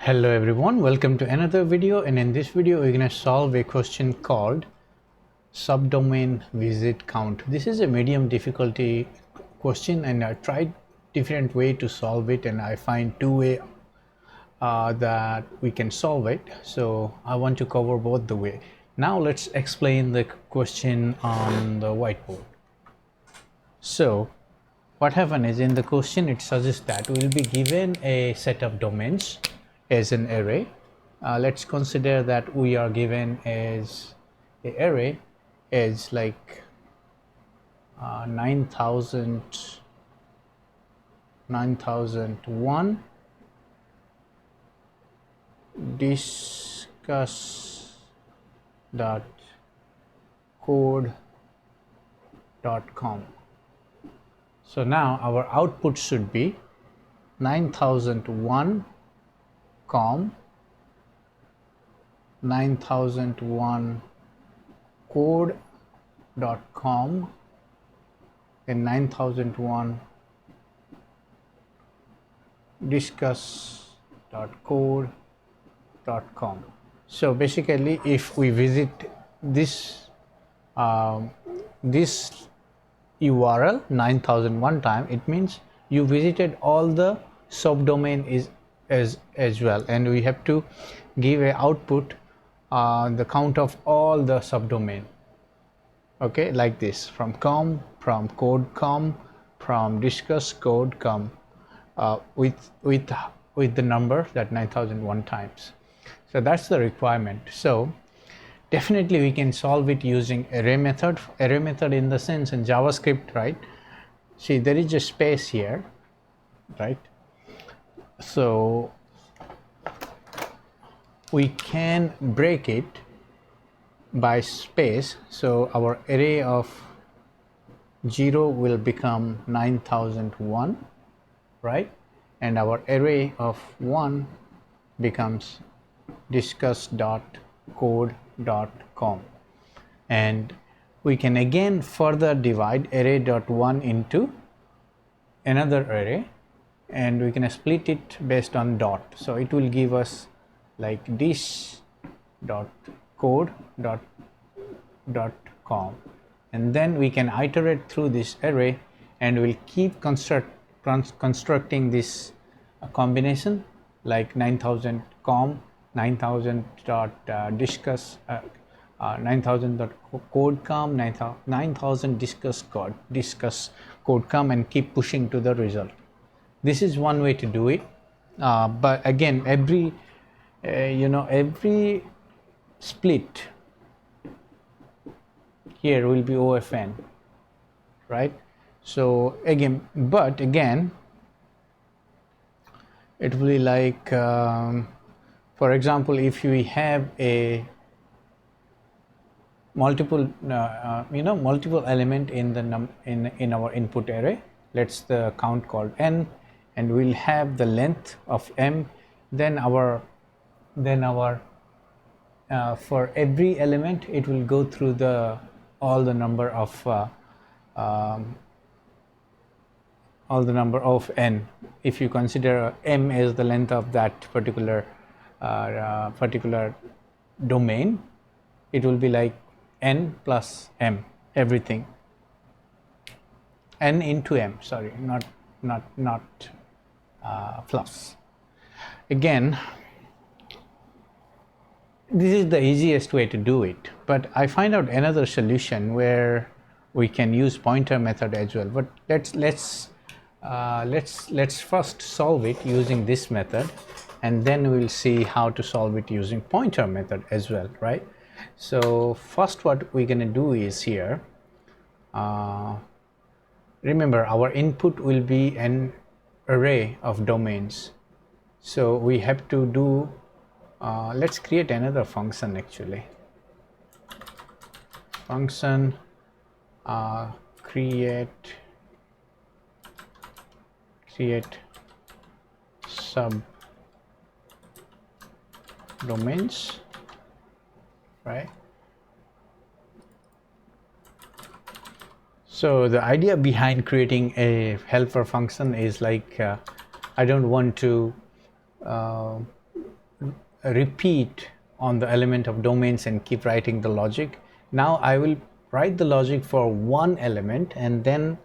Hello everyone, welcome to another video, and in this video we're going to solve a question called subdomain visit count. This is a medium difficulty question and I tried different way to solve it and I find two way that we can solve it. So I want to cover both the way. Now let's explain the question on the whiteboard. So what happened is, in the question it suggests that we'll be given a set of domains as an array. Let's consider that we are given as the array is like 9001 discuss.code.com. So now our output should be 9001 com 9001 code.com and 9001 discuss.code.com. So basically if we visit this this URL 9001 time, it means you visited all the subdomain as well, and we have to give a output the count of all the subdomain. Okay, like this, from com, from code com, from discuss code com, with the number that 9001 times. So that's the requirement. So definitely we can solve it using array method in the sense in JavaScript, right? See, there is a space here, right? So we can break it by space. So our array of 0 will become 9001, right? And our array of 1 becomes discuss.code.com. And we can again further divide array.1 into another array, and we can split it based on dot. So it will give us like dis.code.com, and then we can iterate through this array and we'll keep constructing this combination like 9000 com 9000.discuss 9000.code.com 9000 discuss code.com, and keep pushing to the result. This is one way to do it, but again every every split here will be OFN, right? So again, but again it will be like for example, if we have a multiple multiple element in the in our input array, let's the count called n, and we'll have the length of m, then our for every element it will go through all the number of n. If you consider m as the length of that particular domain, it will be like n plus m, everything, n into m, sorry, not plus. Again, this is the easiest way to do it, but I find out another solution where we can use pointer method as well. But let's first solve it using this method, and then we'll see how to solve it using pointer method as well, right? So first what we're going to do is here, remember our input will be an array of domains, so we have to do let's create another function actually. Function create subdomains, right? So the idea behind creating a helper function is like I don't want to repeat on the element of domains and keep writing the logic. Now I will write the logic for one element, and then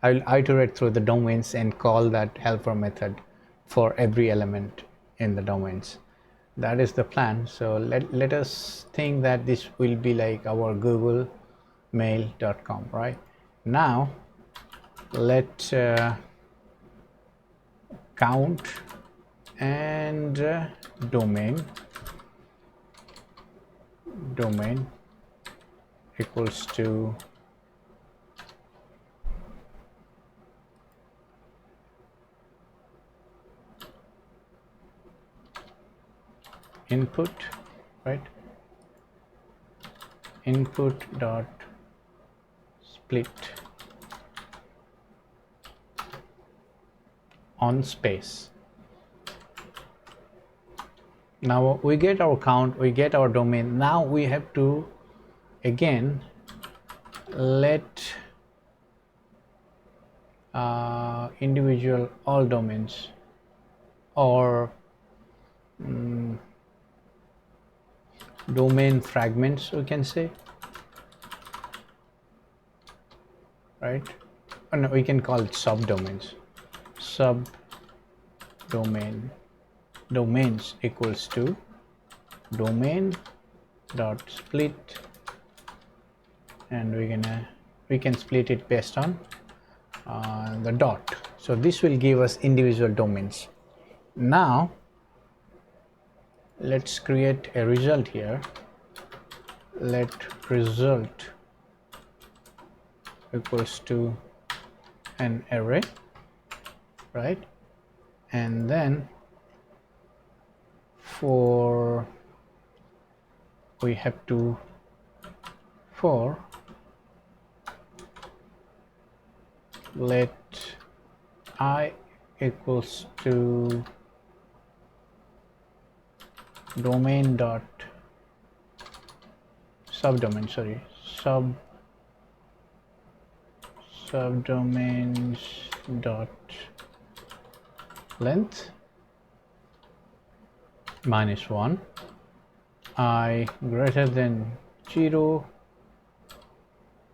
I will iterate through the domains and call that helper method for every element in the domains. That is the plan. So let us think that this will be like our googlemail.com. Right now, let count and domain equals to input, right? Input dot split on space. Now we get our count, we get our domain. Now we have to again let individual all domains or domain fragments, we can say, right? Oh, no, we can call it subdomains. Domains equals to domain dot split, and we can split it based on the dot. So this will give us individual domains. Now let's create a result here. Let result equals to an array, right? And then we have to for let I equals to domain dot subdomain, sorry, subdomains dot length -1, I greater than 0,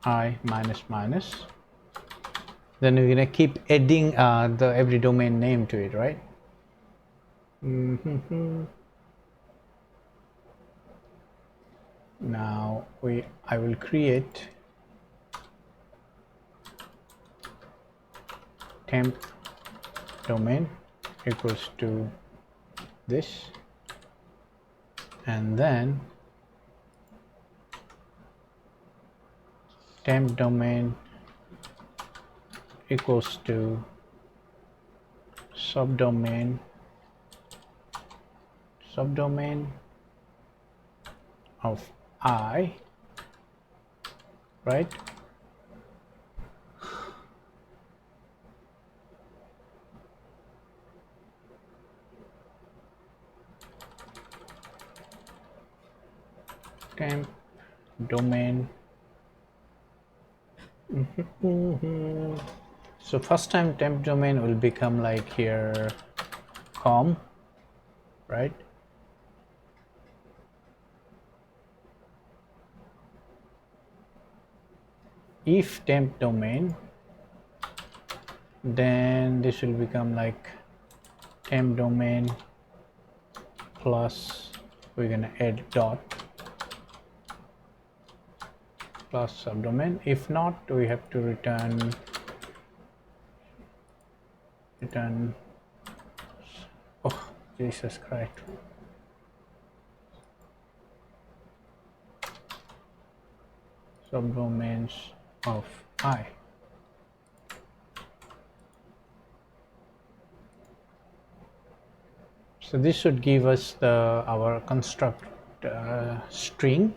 I minus minus. Then we're gonna keep adding the every domain name to it, right? Now I will create temp domain equals to this, and then temp domain equals to subdomain of I, right? Temp domain. So first time temp domain will become like here com, right? If temp domain, then this will become like temp domain plus, we're gonna add dot plus subdomain. If not, we have to return oh Jesus Christ, subdomains of I. So this should give us our construct string,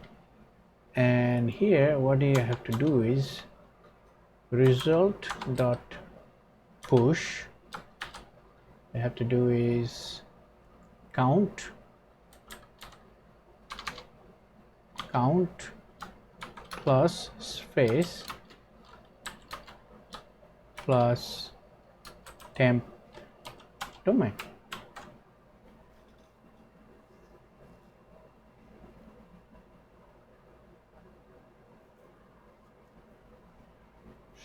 and here what you have to do is result dot push. You have to do is count plus space plus temp domain.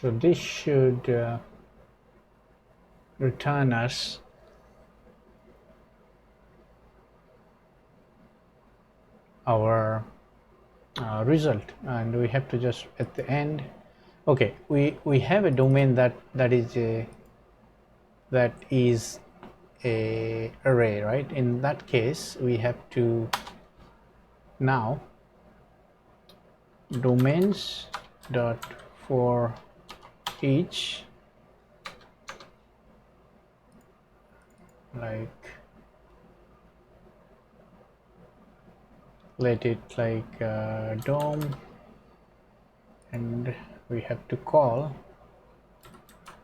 So this should return us our result, and we have to just at the end. Okay, we have a domain that is a array, right? In that case we have to now domains dot for each, like let it like dom, and we have to call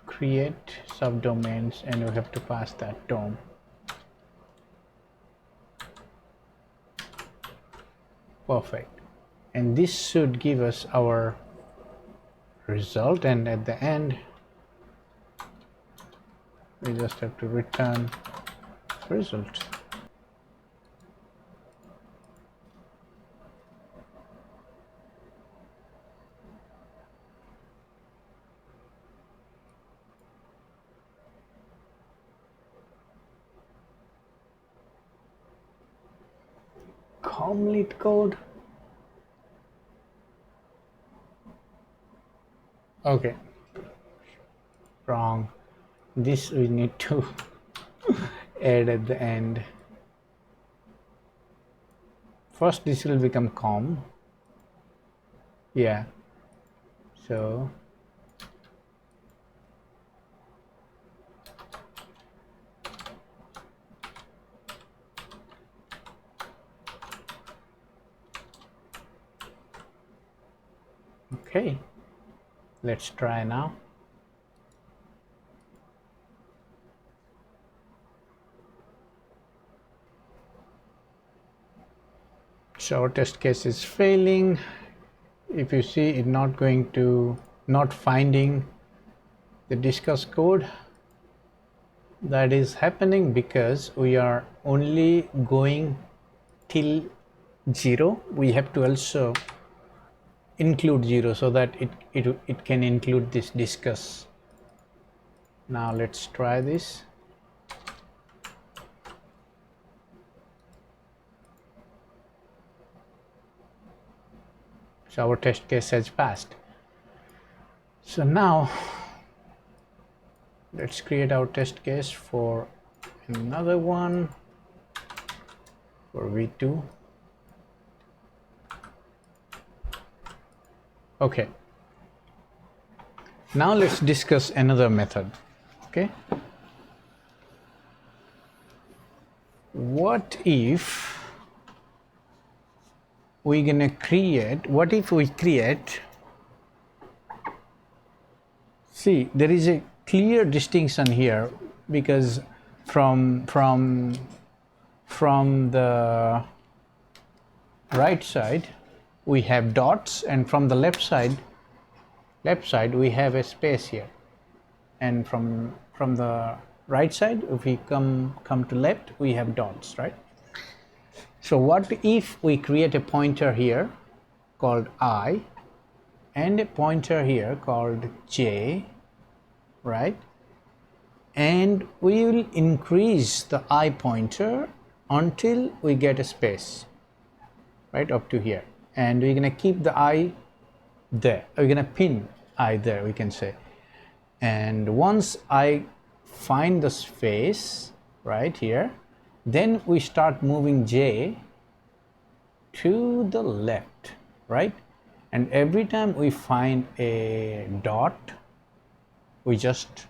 create subdomains, and we have to pass that dom. Perfect. And this should give us our result, and at the end we just have to return result. Complete code. Okay, wrong. This we need to add at the end. First this will become com. Yeah, so okay, let's try now. So our test case is failing. If you see it not finding the discuss code, that is happening because we are only going till 0. We have to also include 0 so that it can include this discuss. Now let's try this. So our test case has passed. So now let's create our test case for another one for v2. Okay, now let's discuss another method. Okay, what if we create, see there is a clear distinction here, because from the right side we have dots, and from the left side we have a space here, and from the right side, if we come to left, we have dots, right? So what if we create a pointer here called I and a pointer here called j, right? And we will increase the I pointer until we get a space, right, up to here, and we're gonna keep the I there. We're gonna pin I there, we can say. And once I find the space right here, then we start moving j to the left, right? And every time we find a dot, we just,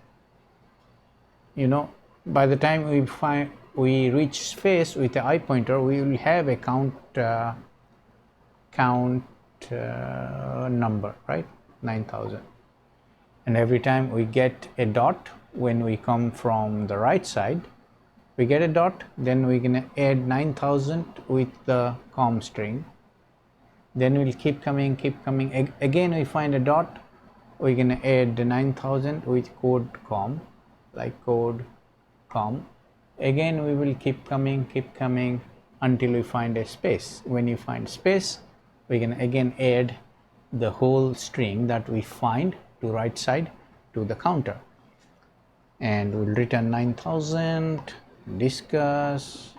by the time we reach space with the I pointer, we will have a count number, right? 9,000. And every time we get a dot, when we come from the right side, we get a dot, then we're gonna add 9,000 with the com string. Then we'll keep coming. Again we find a dot, we're gonna add the 9,000 with code com, like code com. Again we will keep coming until we find a space. When you find space, we're gonna again add the whole string that we find to right side to the counter, and we'll return 9000 discuss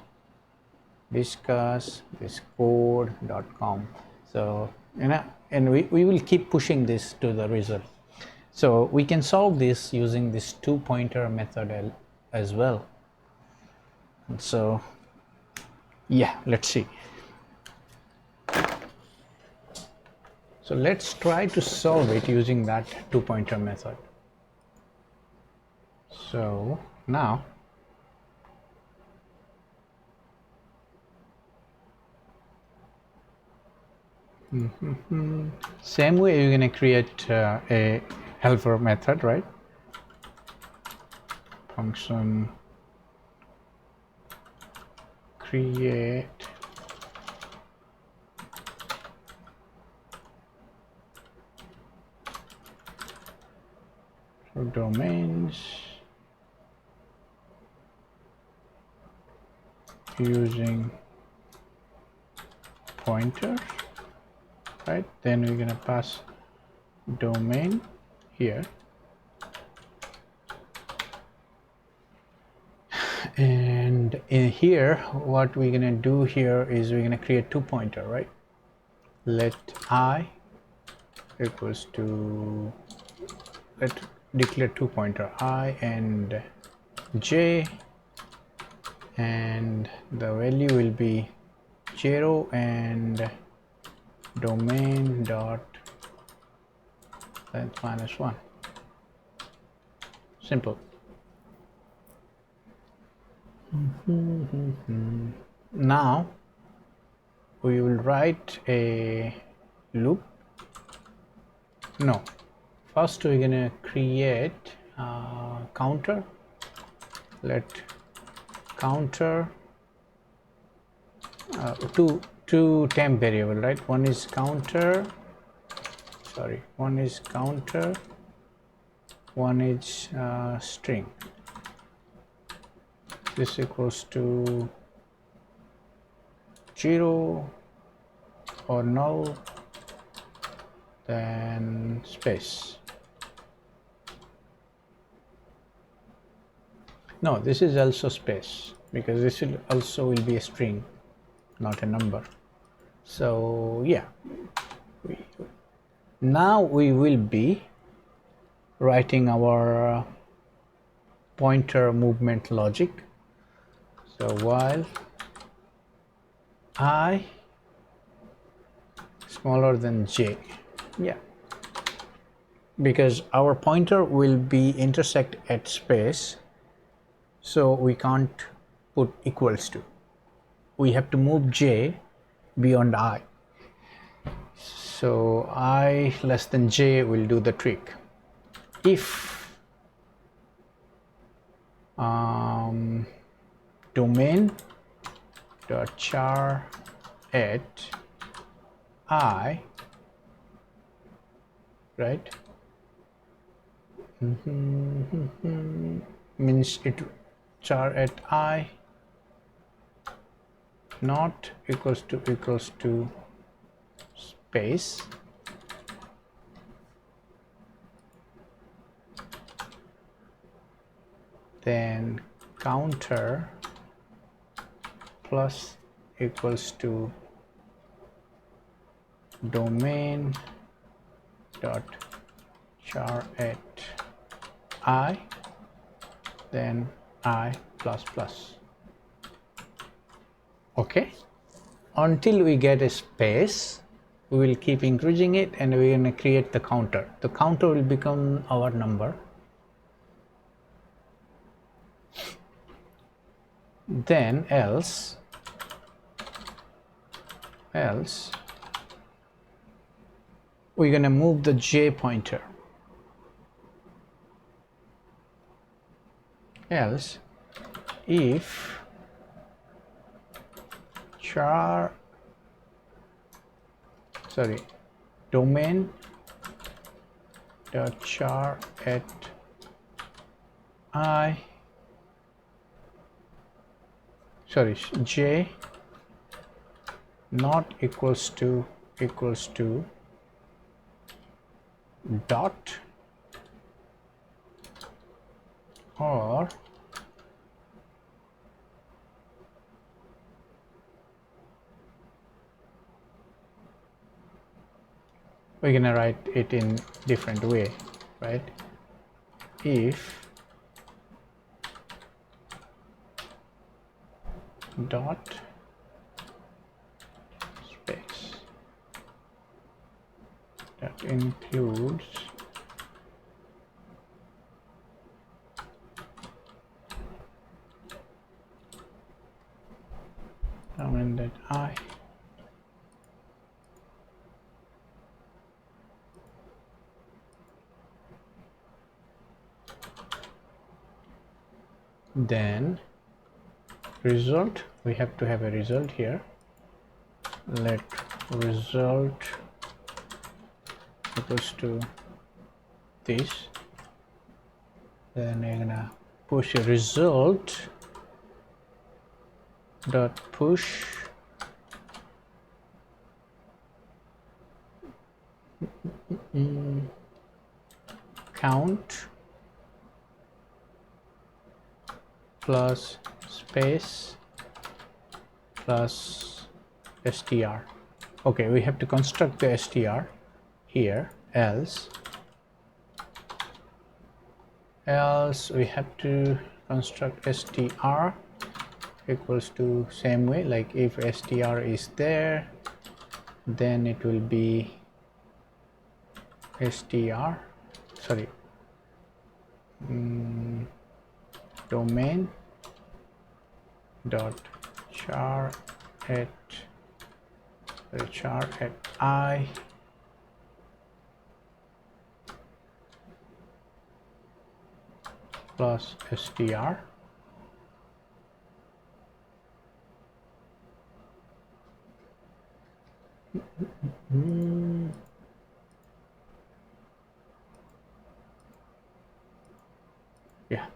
this code.com. So and we will keep pushing this to the result. So we can solve this using this two pointer method as well. And so yeah, let's see. So let's try to solve it using that two pointer method. So now same way you're going to create a helper method, right? Function create domains using pointers, right? Then we're going to pass domain here, and in here what we're going to do here is we're going to create two pointer, right? Let I equals to, let declare two pointer I and j, and the value will be 0 and domain dot length minus 1. Simple. Now we will write a loop. No, first we're gonna create a counter. Let counter two temp variable, right? One is counter, one is string. This equals to 0 or null, then space. No, this is also space because this will also be a string, not a number. So yeah, now we will be writing our pointer movement logic. So while I smaller than j, yeah, because our pointer will be intersect at space, so we can't put equals to. We have to move j beyond I. So I less than j will do the trick. If domain dot char at I, right, means it char at I not equals to space, then counter plus equals to domain dot char at I, then I plus plus. Okay, until we get a space, we will keep increasing it, and we're going to create the counter. The counter will become our number. Then else we're going to move the j pointer. Else if domain dot char at I, j not equals to dot we're gonna write it in different way, right? If dot space that includes domain that I then result, we have to have a result here. Let result equals to this, then I'm gonna push a result dot push count plus space plus str. Okay, we have to construct the str here, else we have to construct str equals to same way, like if str is there, then it will be str, sorry, domain dot char at I plus str. Yeah.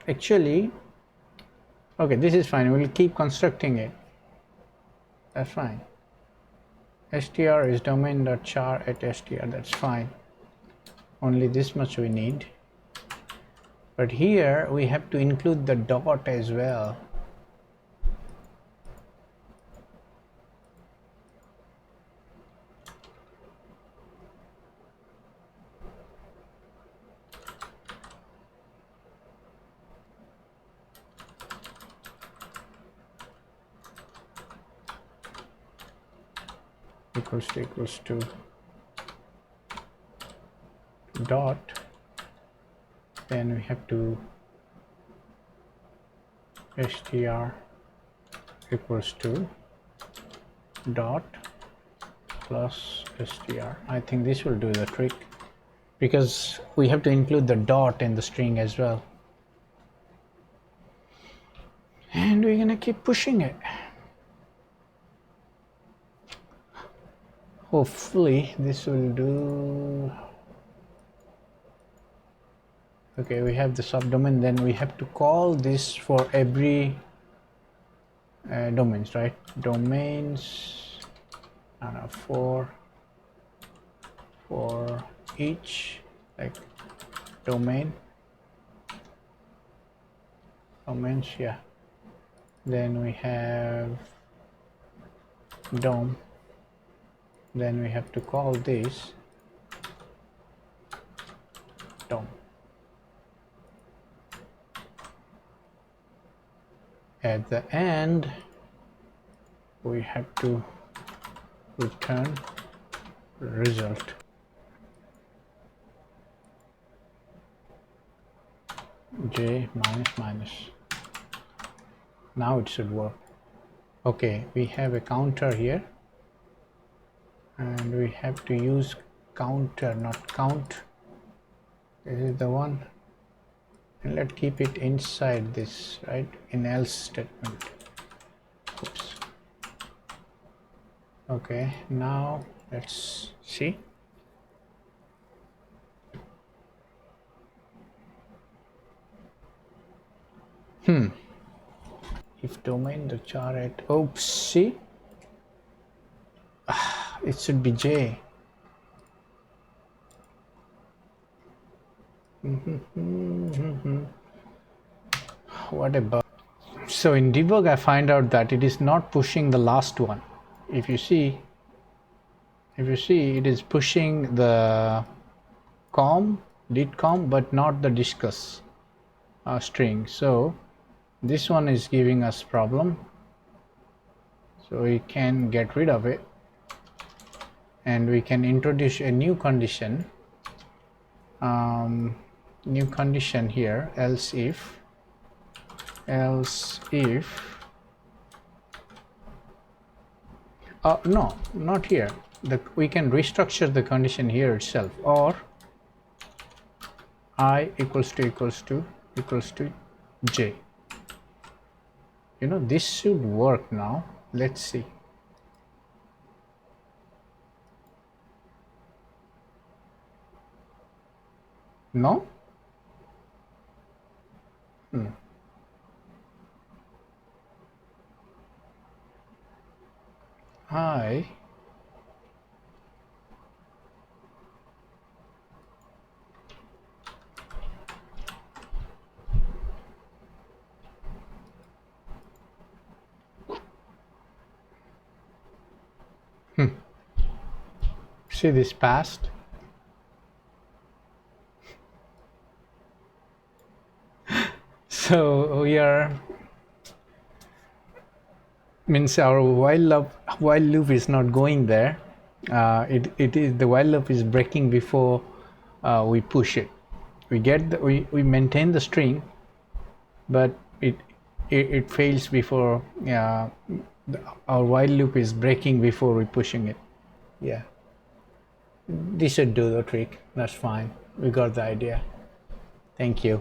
Actually, okay, this is fine. We'll keep constructing it. That's fine. str is domain.char at str. That's fine. Only this much we need. But here we have to include the dot as well. Equals to dot, then we have to str equals to dot plus str. I think this will do the trick, because we have to include the dot in the string as well, and we're gonna keep pushing it. Hopefully this will do. Okay, we have the subdomain, then we have to call this for every domains, right? Domains, for each, like domains, yeah. Then we have dom, then we have to call this dom. At the end we have to return result. J minus minus. Now it should work. Okay, we have a counter here, and we have to use counter, not count. This is the one, and let's keep it inside this, right, in else statement. Oops. Okay, now let's see. If domain the char at, oops, see, it should be J. What a bug. So in debug I find out that it is not pushing the last one. If you see it is pushing the did com but not the discuss string. So this one is giving us problem, so we can get rid of it and we can introduce a new condition, here, else if no, not here. We can restructure the condition here itself, or I equals to j. This should work now. Let's see. No? I see this passed. So we are means our while loop is not going there. It is the while loop is breaking before we push it. We maintain the string, but it fails before our while loop is breaking before we pushing it. Yeah, this should do the trick. That's fine. We got the idea. Thank you.